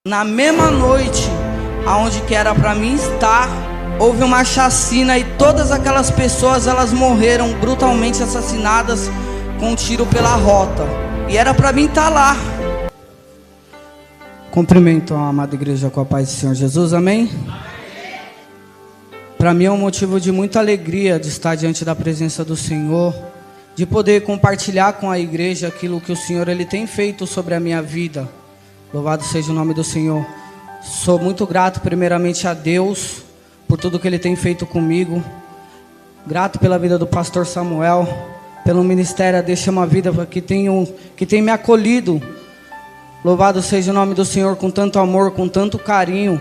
Na mesma noite, aonde que era para mim estar, houve uma chacina e todas aquelas pessoas elas morreram brutalmente assassinadas com um tiro pela rota. E era para mim estar lá. Cumprimento a amada igreja com a paz do Senhor Jesus, amém? Para mim é um motivo de muita alegria de estar diante da presença do Senhor, de poder compartilhar com a igreja aquilo que o Senhor ele tem feito sobre a minha vida. Louvado seja o nome do Senhor. Sou muito grato primeiramente a Deus por tudo que Ele tem feito comigo. Grato pela vida do pastor Samuel, pelo ministério Deixa Uma Vida que tem me acolhido. Louvado seja o nome do Senhor com tanto amor, com tanto carinho.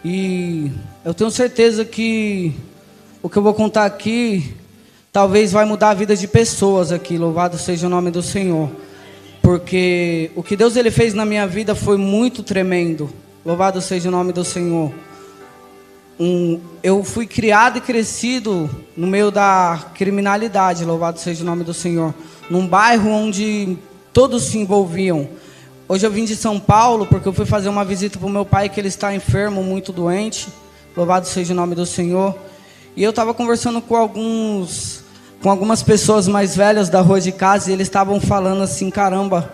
E eu tenho certeza que o que eu vou contar aqui talvez vai mudar a vida de pessoas aqui. Louvado seja o nome do Senhor. Porque o que Deus ele fez na minha vida foi muito tremendo. Louvado seja o nome do Senhor. Eu fui criado e crescido no meio da criminalidade. Louvado seja o nome do Senhor. Num bairro onde todos se envolviam. Hoje eu vim de São Paulo porque eu fui fazer uma visita para o meu pai, que ele está enfermo, muito doente. Louvado seja o nome do Senhor. E eu estava conversando com algumas pessoas mais velhas da rua de casa, e eles estavam falando assim: caramba,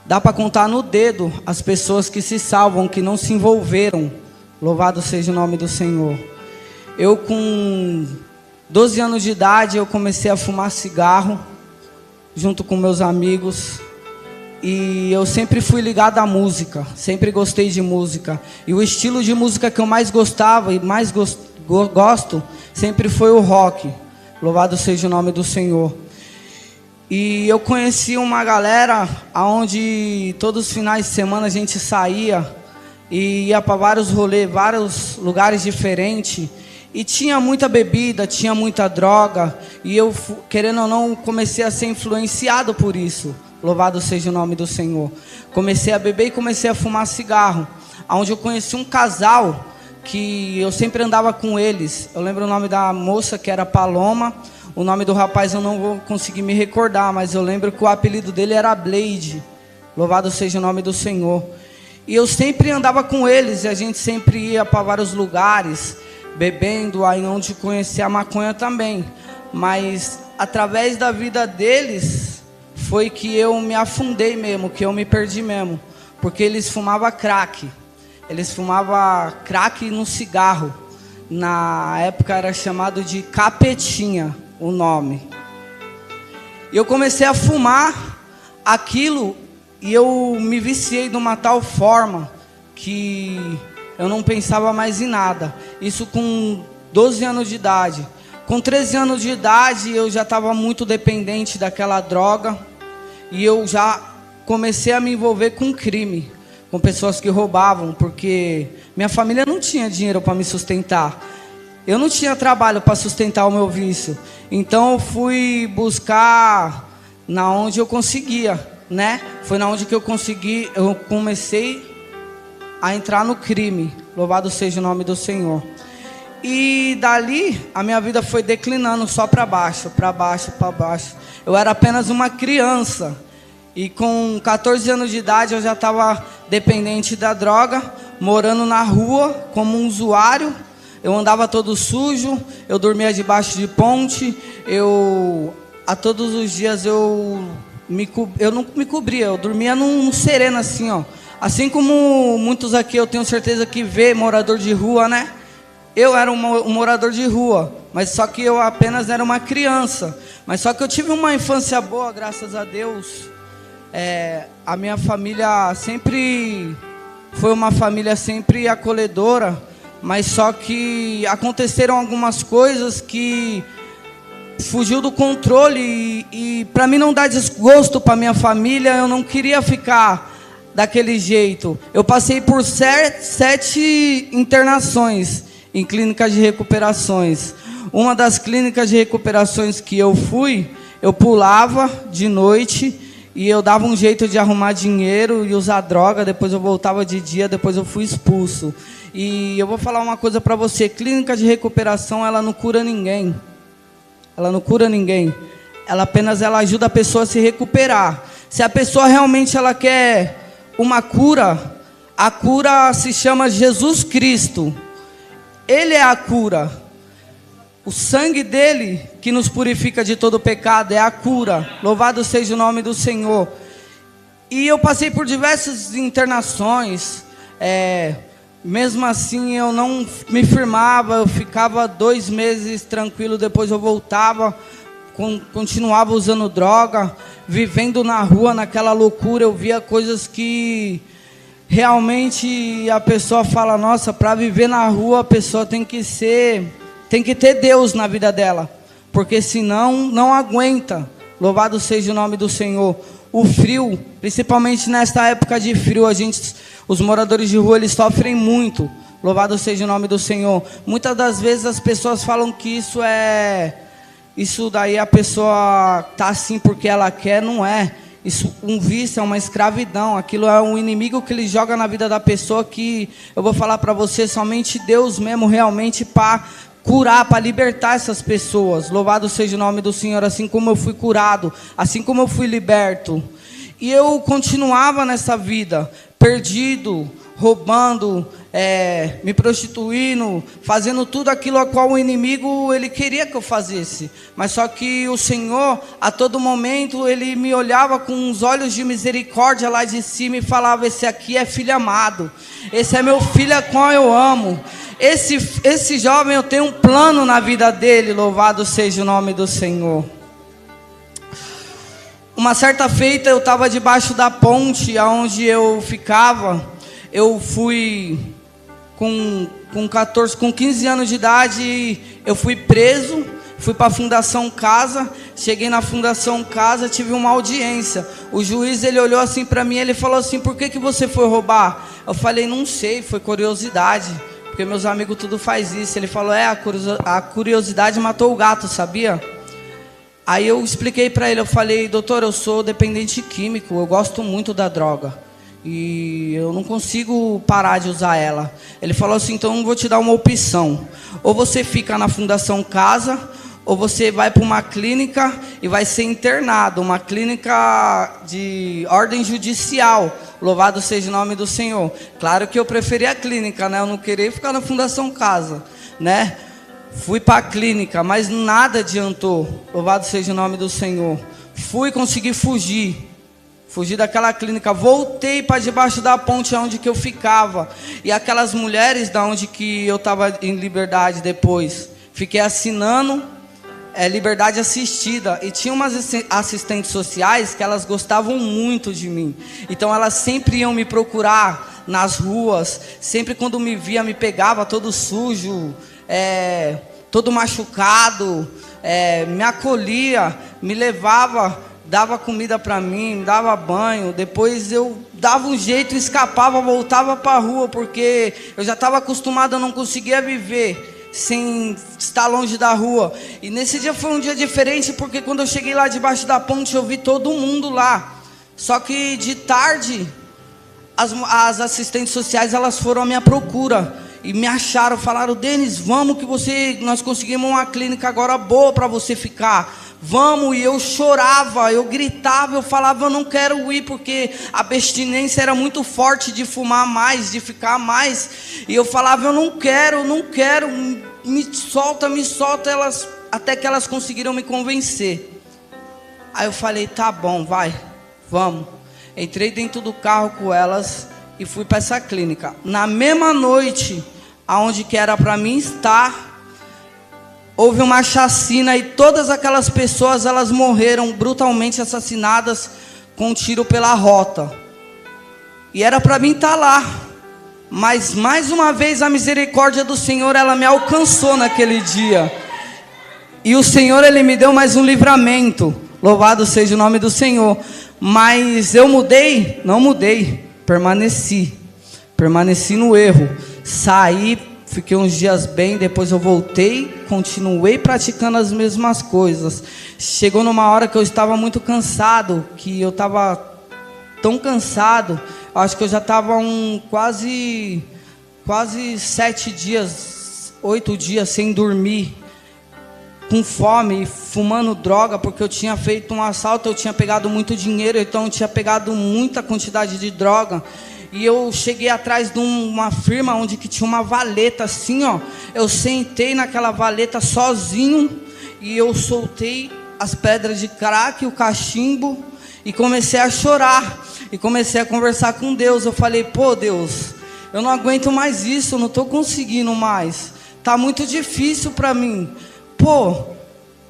dá para contar no dedo as pessoas que se salvam, que não se envolveram. Louvado seja o nome do Senhor. Eu com 12 anos de idade, eu comecei a fumar cigarro, junto com meus amigos. E eu sempre fui ligado à música, sempre gostei de música. E o estilo de música que eu mais gostava e mais gosto sempre foi o rock. Louvado seja o nome do Senhor. E eu conheci uma galera onde todos os finais de semana a gente saía e ia para vários rolês, vários lugares diferentes. E tinha muita bebida, tinha muita droga. E eu, querendo ou não, comecei a ser influenciado por isso. Louvado seja o nome do Senhor. Comecei a beber e comecei a fumar cigarro. Onde eu conheci um casal que eu sempre andava com eles. Eu lembro o nome da moça, que era Paloma. O nome do rapaz eu não vou conseguir me recordar, mas eu lembro que o apelido dele era Blade. Louvado seja o nome do Senhor. E eu sempre andava com eles, e a gente sempre ia para vários lugares, bebendo, aí onde conheci a maconha também. Mas através da vida deles foi que eu me afundei mesmo, que eu me perdi mesmo. Porque eles fumavam crack. Eles fumavam crack no cigarro. Na época era chamado de capetinha o nome. E eu comecei a fumar aquilo e eu me viciei de uma tal forma que eu não pensava mais em nada. Isso com 12 anos de idade. Com 13 anos de idade eu já estava muito dependente daquela droga. E eu já comecei a me envolver com crime. Com pessoas que roubavam, porque minha família não tinha dinheiro para me sustentar. Eu não tinha trabalho para sustentar o meu vício. Então eu fui buscar na onde eu conseguia, né? Foi na onde que eu comecei a entrar no crime. Louvado seja o nome do Senhor. E dali a minha vida foi declinando só para baixo, para baixo, para baixo. Eu era apenas uma criança. E com 14 anos de idade eu já estava dependente da droga, morando na rua como um usuário. Eu andava todo sujo, eu dormia debaixo de ponte, a todos os dias eu não me cobria, eu dormia num sereno assim, ó. Assim como muitos aqui eu tenho certeza que vê morador de rua, né? Eu era um morador de rua, mas só que eu apenas era uma criança. Mas só que eu tive uma infância boa, graças a Deus. A minha família sempre foi uma família sempre acolhedora, mas só que aconteceram algumas coisas que fugiu do controle e para mim não dar desgosto para minha família, eu não queria ficar daquele jeito. Eu passei por 7 internações em clínicas de recuperações. Uma das clínicas de recuperações que eu fui, eu pulava de noite. E eu dava um jeito de arrumar dinheiro e usar droga, depois eu voltava de dia, depois eu fui expulso. E eu vou falar uma coisa para você, clínica de recuperação, ela não cura ninguém. Ela não cura ninguém. Ela apenas ajuda a pessoa a se recuperar. Se a pessoa realmente ela quer uma cura, A cura se chama Jesus Cristo. Ele é a cura. O sangue dele que nos purifica de todo pecado é a cura. Louvado seja o nome do Senhor. E eu passei por diversas internações. Mesmo assim eu não me firmava. Eu ficava 2 meses tranquilo, depois eu voltava. Continuava usando droga, vivendo na rua, naquela loucura. Eu via coisas que realmente a pessoa fala, nossa, para viver na rua a pessoa tem que ter Deus na vida dela, porque senão não aguenta. Louvado seja o nome do Senhor. O frio, principalmente nesta época de frio, os moradores de rua, eles sofrem muito. Louvado seja o nome do Senhor. Muitas das vezes as pessoas falam que isso daí a pessoa tá assim porque ela quer. Não é. Isso, um vício é uma escravidão. Aquilo é um inimigo que ele joga na vida da pessoa, que eu vou falar para você, somente Deus mesmo realmente para curar, para libertar essas pessoas. Louvado seja o nome do Senhor. Assim como eu fui curado, assim como eu fui liberto. E eu continuava nessa vida, perdido, roubando, me prostituindo, fazendo tudo aquilo a qual o inimigo ele queria que eu fizesse. Mas só que o Senhor, a todo momento, ele me olhava com uns olhos de misericórdia lá de cima e falava, esse aqui é filho amado, esse é meu filho a qual eu amo. Esse jovem, eu tenho um plano na vida dele. Louvado seja o nome do Senhor. Uma certa feita eu estava debaixo da ponte onde eu ficava. Eu fui com 15 anos de idade, eu fui preso, fui para a Fundação Casa. Cheguei na Fundação Casa, tive uma audiência. O juiz, ele olhou assim para mim, ele falou assim, por que você foi roubar? Eu falei, não sei, foi curiosidade, porque meus amigos tudo faz isso. Ele falou, a curiosidade matou o gato, sabia? Aí eu expliquei para ele, eu falei, doutor, eu sou dependente químico, eu gosto muito da droga e eu não consigo parar de usar ela. Ele falou assim, então eu vou te dar uma opção, ou você fica na Fundação Casa, ou você vai para uma clínica e vai ser internado, uma clínica de ordem judicial. Louvado seja o nome do Senhor. Claro que eu preferi a clínica, né? Eu não queria ficar na Fundação Casa, né? Fui para a clínica, mas nada adiantou. Louvado seja o nome do Senhor. Consegui fugir daquela clínica. Voltei para debaixo da ponte onde que eu ficava. E aquelas mulheres da onde que eu estava em liberdade depois, fiquei assinando liberdade assistida. E tinha umas assistentes sociais que elas gostavam muito de mim. Então elas sempre iam me procurar nas ruas. Sempre quando me via, me pegava todo sujo, todo machucado, me acolhia, me levava, dava comida para mim, me dava banho. Depois eu dava um jeito, escapava, voltava para a rua, porque eu já estava acostumado, eu não conseguia viver sem estar longe da rua. E nesse dia foi um dia diferente, porque quando eu cheguei lá debaixo da ponte, eu vi todo mundo lá. Só que de tarde, as assistentes sociais, elas foram à minha procura e me acharam, falaram, Denis, vamos que nós conseguimos uma clínica agora boa para você ficar, vamos. E eu chorava, eu gritava, eu falava, eu não quero ir, porque a abstinência era muito forte de fumar mais, de ficar mais. E eu falava, eu não quero, me solta, até que elas conseguiram me convencer. Aí eu falei, tá bom, vai, vamos. Entrei dentro do carro com elas e fui para essa clínica. Na mesma noite, aonde que era para mim estar, houve uma chacina e todas aquelas pessoas, elas morreram brutalmente assassinadas com um tiro pela rota. E era para mim estar lá. Mas mais uma vez a misericórdia do Senhor, ela me alcançou naquele dia. E o Senhor, ele me deu mais um livramento. Louvado seja o nome do Senhor. Mas eu mudei? Não mudei. Permaneci no erro. Saí, fiquei uns dias bem, depois eu voltei, continuei praticando as mesmas coisas. Chegou numa hora que eu estava muito cansado, que eu estava tão cansado, acho que eu já estava quase 7 dias, 8 dias sem dormir, com fome, fumando droga, porque eu tinha feito um assalto, eu tinha pegado muito dinheiro, então eu tinha pegado muita quantidade de droga. E eu cheguei atrás de uma firma onde que tinha uma valeta assim, ó. Eu sentei naquela valeta sozinho e eu soltei as pedras de crack, o cachimbo, e comecei a chorar. E comecei a conversar com Deus. Eu falei, pô, Deus, eu não aguento mais isso, eu não estou conseguindo mais. Tá muito difícil para mim. Pô,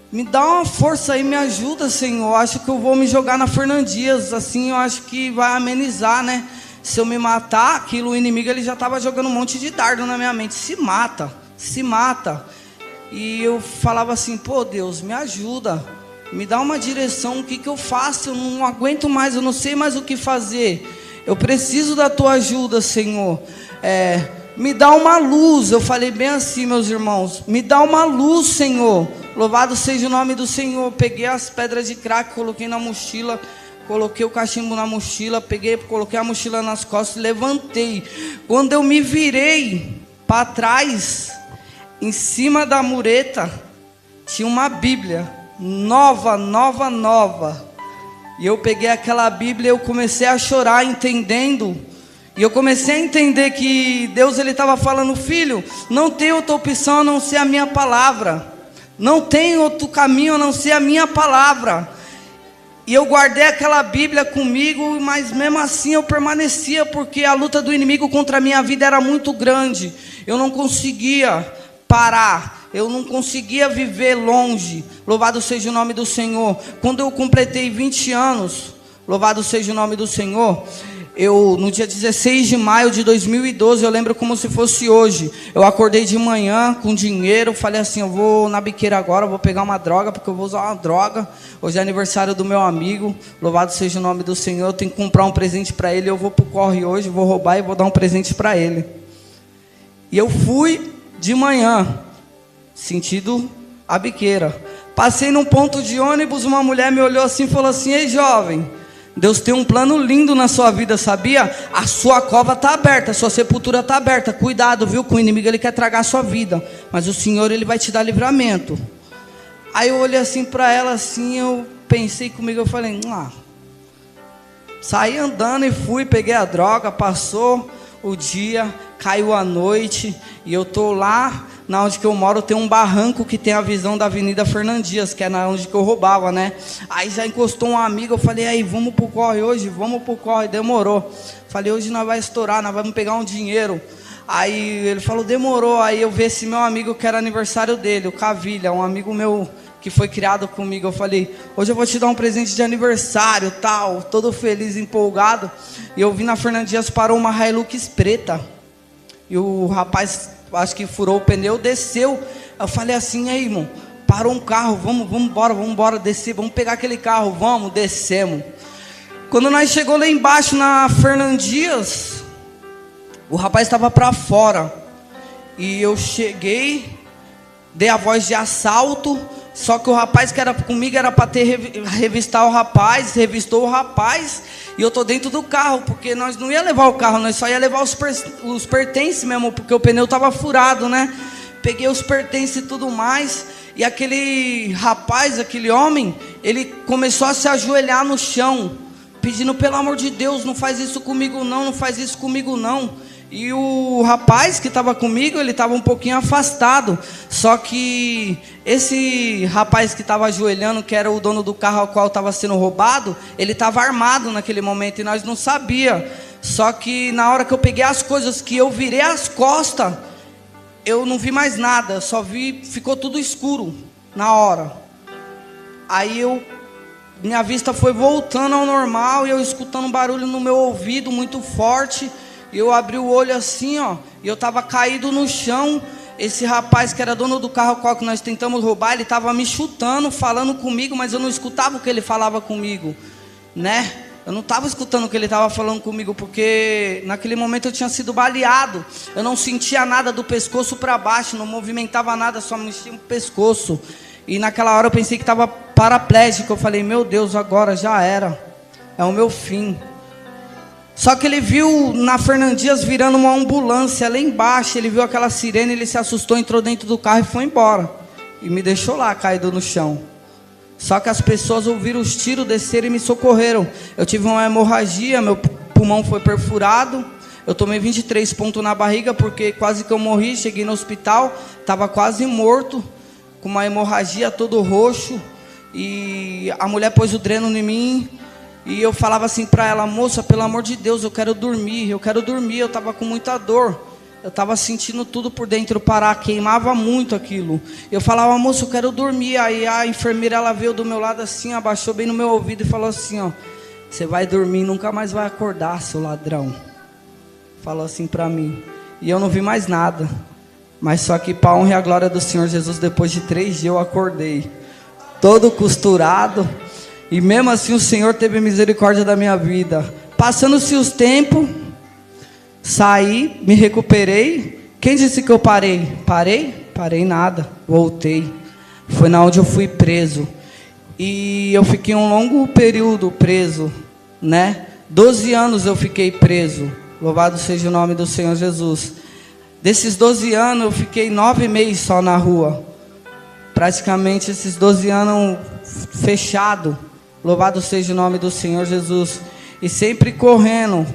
me dá uma força aí, me ajuda, Senhor. Acho que eu vou me jogar na Fernandias, assim eu acho que vai amenizar, né? Se eu me matar, aquilo, o inimigo, ele já estava jogando um monte de dardo na minha mente. Se mata, se mata. E eu falava assim, pô, Deus, me ajuda. Me dá uma direção, o que eu faço? Eu não aguento mais, eu não sei mais o que fazer. Eu preciso da tua ajuda, Senhor. Me dá uma luz. Eu falei bem assim, meus irmãos. Me dá uma luz, Senhor. Louvado seja o nome do Senhor. Peguei as pedras de crack, coloquei na mochila. Coloquei o cachimbo na mochila. Coloquei a mochila nas costas e levantei. Quando eu me virei para trás, em cima da mureta, tinha uma Bíblia. Nova. E eu peguei aquela Bíblia e eu comecei a chorar, entendendo. E eu comecei a entender que Deus, ele estava falando, filho, não tem outra opção a não ser a minha palavra. Não tem outro caminho a não ser a minha palavra. E eu guardei aquela Bíblia comigo, mas mesmo assim eu permanecia, porque a luta do inimigo contra a minha vida era muito grande. Eu não conseguia parar. Eu não conseguia viver longe. Louvado seja o nome do Senhor. Quando eu completei 20 anos, louvado seja o nome do Senhor, no dia 16 de maio de 2012, eu lembro como se fosse hoje. Eu acordei de manhã com dinheiro, falei assim, eu vou na biqueira agora, vou pegar uma droga, porque eu vou usar uma droga. Hoje é aniversário do meu amigo, louvado seja o nome do Senhor. Eu tenho que comprar um presente para ele, eu vou pro corre hoje, vou roubar e vou dar um presente para ele. E eu fui de manhã, sentido a biqueira. Passei num ponto de ônibus, uma mulher me olhou assim e falou assim, ei jovem, Deus tem um plano lindo na sua vida, sabia? A sua cova está aberta, a sua sepultura está aberta. Cuidado, viu? Com o inimigo, ele quer tragar a sua vida, mas o Senhor, ele vai te dar livramento. Aí eu olhei assim para ela, assim, eu pensei comigo, eu falei, saí andando e fui, peguei a droga, passou o dia, caiu a noite, e eu tô lá, na onde que eu moro, tem um barranco que tem a visão da Avenida Fernandias, que é na onde que eu roubava, né? Aí já encostou um amigo, eu falei, aí, vamos pro corre hoje? Vamos pro corre, demorou. Falei, hoje nós vamos estourar, nós vamos pegar um dinheiro. Aí ele falou, demorou. Aí eu vi esse meu amigo que era aniversário dele, o Cavilha, um amigo meu que foi criado comigo. Eu falei, hoje eu vou te dar um presente de aniversário, tal, todo feliz, empolgado. E eu vi na Fernandias, parou uma Hilux preta. E o rapaz, acho que furou o pneu, desceu. Eu falei assim, aí irmão, parou um carro, vamos embora, descer, vamos pegar aquele carro, vamos, descemos. Quando nós chegamos lá embaixo na Fernandias, o rapaz estava para fora. E eu cheguei, dei a voz de assalto. Só que o rapaz que era comigo era para revistar o rapaz, revistou o rapaz, e eu tô dentro do carro, porque nós não ia levar o carro, nós só ia levar os pertences mesmo, porque o pneu tava furado, né? Peguei os pertences e tudo mais, e aquele rapaz, aquele homem, ele começou a se ajoelhar no chão, pedindo, pelo amor de Deus, não faz isso comigo não, não faz isso comigo não. E o rapaz que estava comigo, ele estava um pouquinho afastado. Só que esse rapaz que estava ajoelhando, que era o dono do carro ao qual estava sendo roubado, ele estava armado naquele momento e nós não sabíamos. Só que na hora que eu peguei as coisas, que eu virei as costas, eu não vi mais nada, só vi, ficou tudo escuro na hora. Aí minha vista foi voltando ao normal e eu escutando um barulho no meu ouvido muito forte. E eu abri o olho assim, ó, e eu estava caído no chão. Esse rapaz que era dono do carro qual que nós tentamos roubar, ele estava me chutando, falando comigo, mas eu não escutava o que ele falava comigo, né? Eu não estava escutando o que ele estava falando comigo, porque naquele momento eu tinha sido baleado. Eu não sentia nada do pescoço para baixo, não movimentava nada, só mexia o pescoço. E naquela hora eu pensei que estava paraplégico. Eu falei, meu Deus, agora já era, é o meu fim. Só que ele viu na Fernandias virando uma ambulância lá embaixo. Ele viu aquela sirene, ele se assustou, entrou dentro do carro e foi embora. E me deixou lá, caído no chão. Só que as pessoas ouviram os tiros, desceram e me socorreram. Eu tive uma hemorragia, meu pulmão foi perfurado. Eu tomei 23 pontos na barriga, porque quase que eu morri. Cheguei no hospital, estava quase morto, com uma hemorragia, todo roxo. E a mulher pôs o dreno em mim. E eu falava assim para ela: moça, pelo amor de Deus, eu quero dormir. Eu estava com muita dor. Eu estava sentindo tudo por dentro parar, queimava muito aquilo. Eu falava: moça, eu quero dormir. Aí a enfermeira, ela veio do meu lado assim, abaixou bem no meu ouvido e falou assim: ó, você vai dormir e nunca mais vai acordar, seu ladrão. Falou assim para mim. E eu não vi mais nada. Mas só que para a honra e a glória do Senhor Jesus, depois de 3 dias eu acordei, todo costurado. E mesmo assim o Senhor teve misericórdia da minha vida. Passando-se os tempos, saí, me recuperei. Quem disse que eu parei? Parei nada, voltei. Foi na onde eu fui preso. E eu fiquei um longo período preso, né? 12 anos eu fiquei preso. Louvado seja o nome do Senhor Jesus. Desses 12 anos eu fiquei 9 meses só na rua. Praticamente esses 12 anos fechado. Louvado seja o nome do Senhor Jesus. E sempre correndo,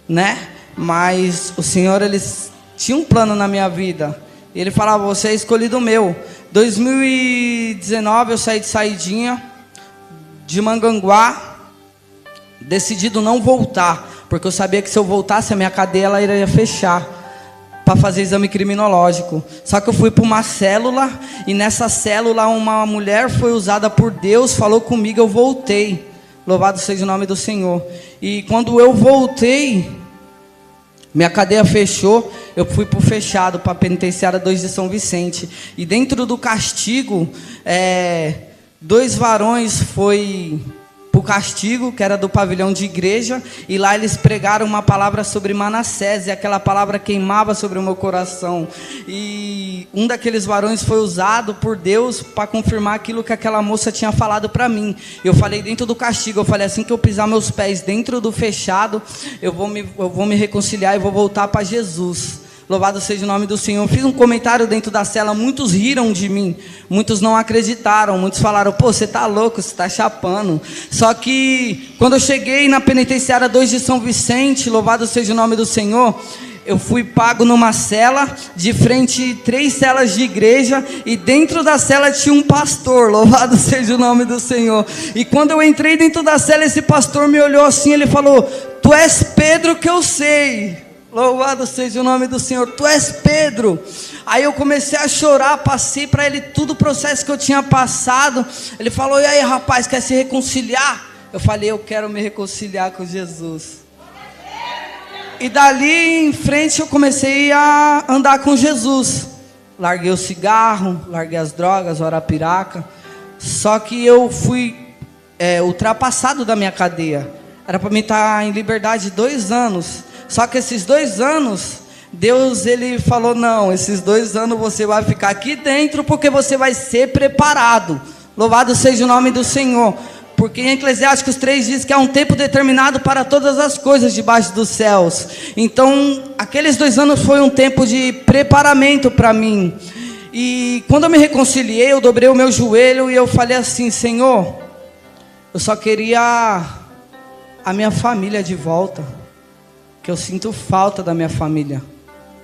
né? Mas o Senhor, Ele tinha um plano na minha vida. E Ele falava: você é escolhido meu. 2019 eu saí de Saidinha, de Mongaguá, decidido não voltar, porque eu sabia que se eu voltasse a minha cadeia ela iria fechar para fazer exame criminológico. Só que eu fui para uma célula, e nessa célula uma mulher foi usada por Deus, falou comigo, eu voltei. Louvado seja o nome do Senhor. E quando eu voltei, minha cadeia fechou, eu fui para o fechado, para a penitenciária 2 de São Vicente. E dentro do castigo, 2 varões foi para o castigo, que era do pavilhão de igreja, e lá eles pregaram uma palavra sobre Manassés, e aquela palavra queimava sobre o meu coração. E um daqueles varões foi usado por Deus para confirmar aquilo que aquela moça tinha falado para mim. Eu falei dentro do castigo, eu falei: assim que eu pisar meus pés dentro do fechado, eu vou me reconciliar e vou voltar para Jesus. Louvado seja o nome do Senhor. Eu fiz um comentário dentro da cela, muitos riram de mim, muitos não acreditaram, muitos falaram: pô, você tá louco, você tá chapando. Só que quando eu cheguei na penitenciária 2 de São Vicente, louvado seja o nome do Senhor, eu fui pago numa cela, de frente 3 celas de igreja, e dentro da cela tinha um pastor, louvado seja o nome do Senhor. E quando eu entrei dentro da cela, esse pastor me olhou assim, ele falou: tu és Pedro que eu sei. Louvado seja o nome do Senhor, tu és Pedro. Aí eu comecei a chorar, passei para ele tudo o processo que eu tinha passado. Ele falou: e aí, rapaz, quer se reconciliar? Eu falei: eu quero me reconciliar com Jesus. E dali em frente eu comecei a andar com Jesus. Larguei o cigarro, larguei as drogas, o arapiraca. Só que eu fui ultrapassado da minha cadeia. Era para mim estar em liberdade 2 anos. Só que esses 2 anos, Deus, Ele falou: não, esses 2 anos você vai ficar aqui dentro, porque você vai ser preparado. Louvado seja o nome do Senhor. Porque em Eclesiásticos 3 diz que há um tempo determinado para todas as coisas debaixo dos céus. Então, aqueles 2 anos foi um tempo de preparamento para mim. E quando eu me reconciliei, eu dobrei o meu joelho e eu falei assim: Senhor, eu só queria a minha família de volta, que eu sinto falta da minha família.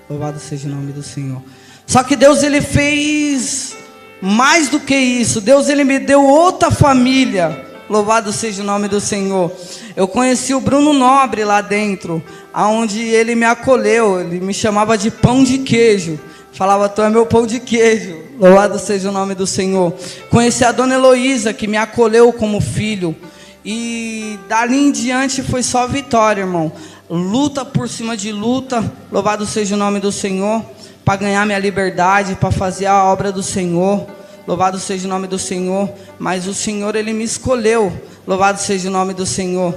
Louvado seja o nome do Senhor. Só que Deus, Ele fez mais do que isso. Deus, Ele me deu outra família. Louvado seja o nome do Senhor. Eu conheci o Bruno Nobre lá dentro, aonde ele me acolheu. Ele me chamava de pão de queijo. Falava: tu é meu pão de queijo. Louvado seja o nome do Senhor. Conheci a dona Heloísa, que me acolheu como filho. E dali em diante foi só vitória, irmão. Luta por cima de luta, louvado seja o nome do Senhor, para ganhar minha liberdade, para fazer a obra do Senhor, louvado seja o nome do Senhor. Mas o Senhor, Ele me escolheu, louvado seja o nome do Senhor.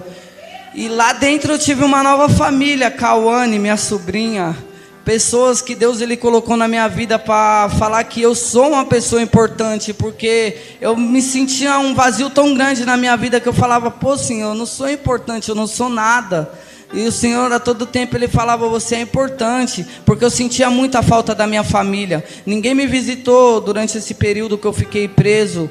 E lá dentro eu tive uma nova família, Cauane, minha sobrinha, pessoas que Deus, Ele colocou na minha vida para falar que eu sou uma pessoa importante, porque eu me sentia um vazio tão grande na minha vida que eu falava: pô, Senhor, eu não sou importante, eu não sou nada. E o Senhor, a todo tempo, Ele falava: você é importante, porque eu sentia muita falta da minha família. Ninguém me visitou durante esse período que eu fiquei preso.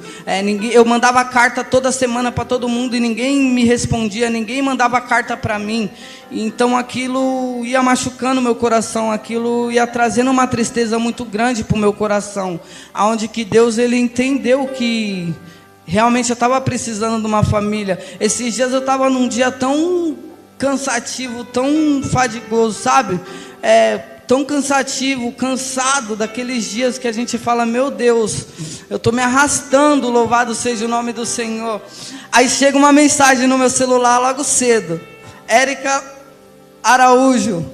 Eu mandava carta toda semana para todo mundo e ninguém me respondia, ninguém mandava carta para mim. Então aquilo ia machucando meu coração, aquilo ia trazendo uma tristeza muito grande para o meu coração, aonde que Deus, Ele entendeu que realmente eu estava precisando de uma família. Esses dias eu estava num dia tão cansativo, tão fadigoso, sabe? Tão cansativo, cansado, daqueles dias que a gente fala: meu Deus, eu estou me arrastando, louvado seja o nome do Senhor. Aí chega uma mensagem no meu celular logo cedo: Érica Araújo,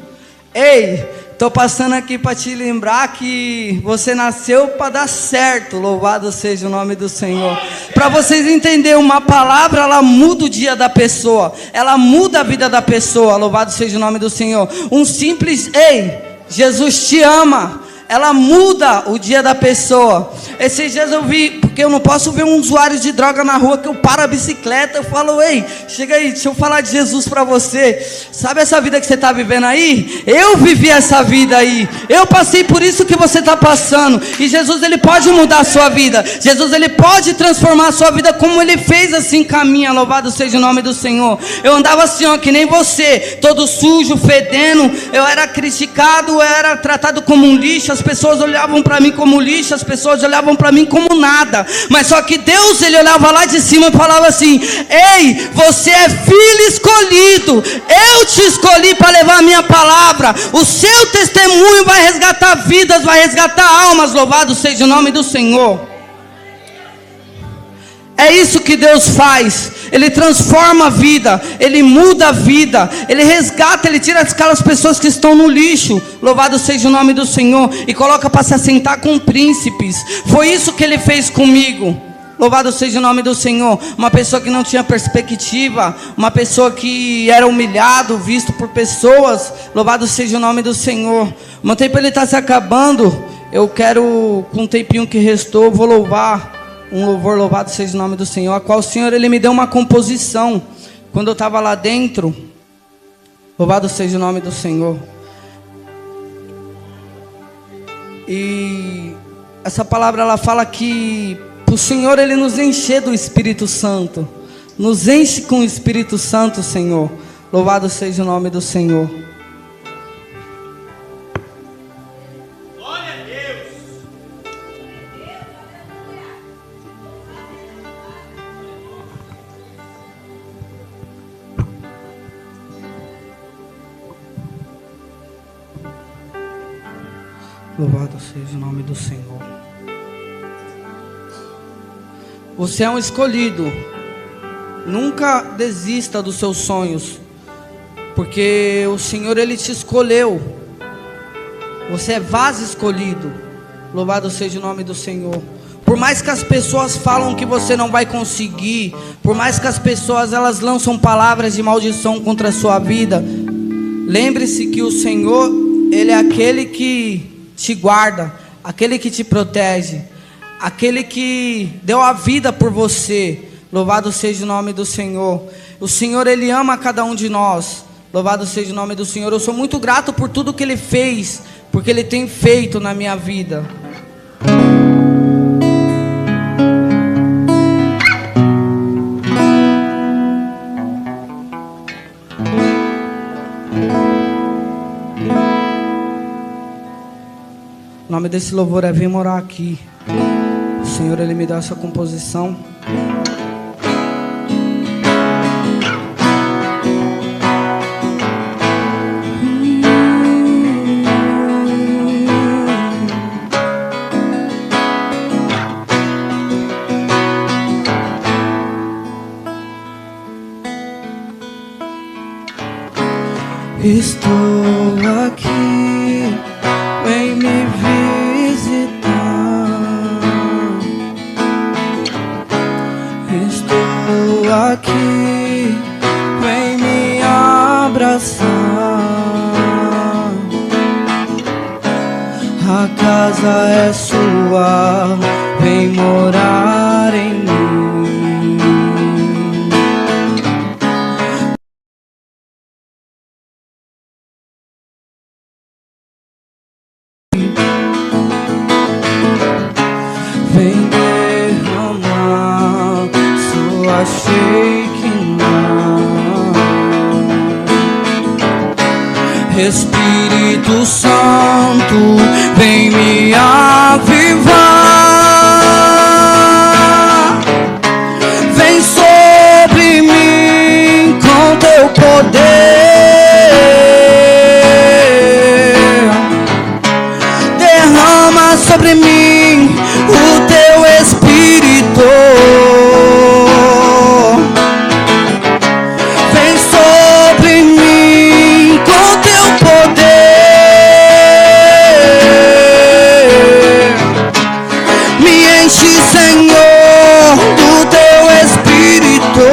ei, estou passando aqui para te lembrar que você nasceu para dar certo, louvado seja o nome do Senhor. Para vocês entenderem, uma palavra, ela muda o dia da pessoa, ela muda a vida da pessoa, louvado seja o nome do Senhor. Um simples: ei, Jesus te ama, ela muda o dia da pessoa. Esses dias eu vi, porque eu não posso ver um usuário de droga na rua que eu paro a bicicleta, eu falo: ei, chega aí, deixa eu falar de Jesus para você. Sabe essa vida que você está vivendo aí? Eu vivi essa vida aí, eu passei por isso que você está passando. E Jesus, Ele pode mudar a sua vida, Jesus, Ele pode transformar a sua vida, como Ele fez assim com a minha, louvado seja o nome do Senhor. Eu andava assim, ó, que nem você, todo sujo, fedendo, eu era criticado, eu era tratado como um lixo, as pessoas olhavam para mim como lixo, as pessoas olhavam para mim como nada. Mas só que Deus, Ele olhava lá de cima e falava assim: ei, você é filho escolhido, eu te escolhi para levar a minha palavra. O seu testemunho vai resgatar vidas, vai resgatar almas, louvado seja o nome do Senhor. É isso que Deus faz. Ele transforma a vida, Ele muda a vida, Ele resgata, Ele tira aquelas pessoas que estão no lixo, louvado seja o nome do Senhor, e coloca para se assentar com príncipes. Foi isso que Ele fez comigo, louvado seja o nome do Senhor. Uma pessoa que não tinha perspectiva, uma pessoa que era humilhado, visto por pessoas, louvado seja o nome do Senhor. O meu tempo, ele está se acabando. Eu quero, com o tempinho que restou, vou louvar um louvor, louvado seja o nome do Senhor, a qual o Senhor, Ele me deu uma composição quando eu estava lá dentro, louvado seja o nome do Senhor. E essa palavra, ela fala que o Senhor, Ele nos enche do Espírito Santo, nos enche com o Espírito Santo, Senhor, louvado seja o nome do Senhor. Louvado seja o nome do Senhor. Você é um escolhido. Nunca desista dos seus sonhos, porque o Senhor, Ele te escolheu. Você é vaso escolhido. Louvado seja o nome do Senhor. Por mais que as pessoas falam que você não vai conseguir, por mais que as pessoas, elas lançam palavras de maldição contra a sua vida, lembre-se que o Senhor, Ele é aquele que te guarda, aquele que te protege, aquele que deu a vida por você. Louvado seja o nome do Senhor. O Senhor, Ele ama cada um de nós. Louvado seja o nome do Senhor. Eu sou muito grato por tudo que Ele fez, porque Ele tem feito na minha vida. O nome desse louvor é Vem Morar Aqui. O Senhor, Ele me dá essa composição. Estou aqui, vem me visitar. Estou aqui, vem me abraçar. A casa é sua, vem morar em sei que não. Espírito Santo, vem me avivar. Vem sobre mim com teu poder. Derrama sobre mim o teu Espírito. Vem sobre mim com teu poder. Me enche, Senhor, do teu Espírito.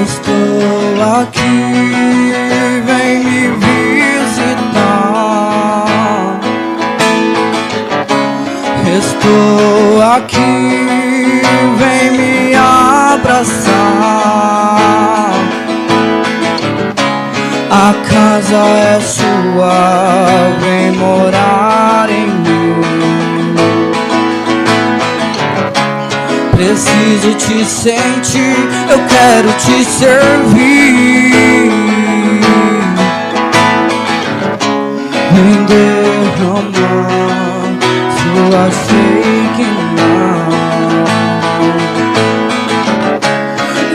Estou aqui, vem me visitar. Estou aqui, vem me abraçar. A casa é sua, vem morar em mim. Preciso te sentir, eu quero te servir. Vem derramar sua não.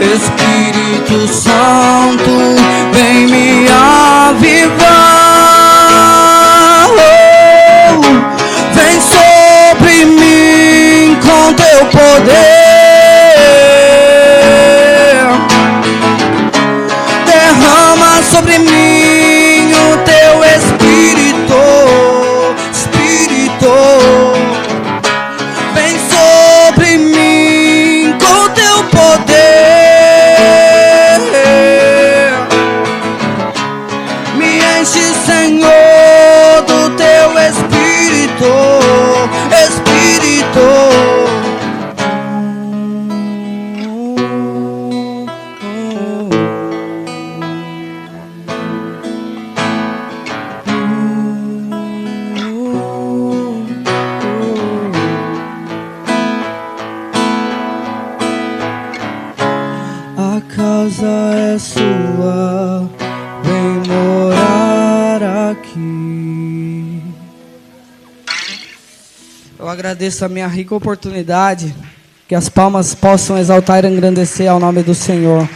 Espírito Santo, vem me avivar. Oh, vem sobre mim com teu poder. Derrama sobre mim o teu Espírito. Espírito, vem sobre mim com teu poder. Me enche, Senhor, do teu Espírito. Espírito. A casa é sua, vem morar aqui. Eu agradeço a minha rica oportunidade, que as palmas possam exaltar e engrandecer ao nome do Senhor.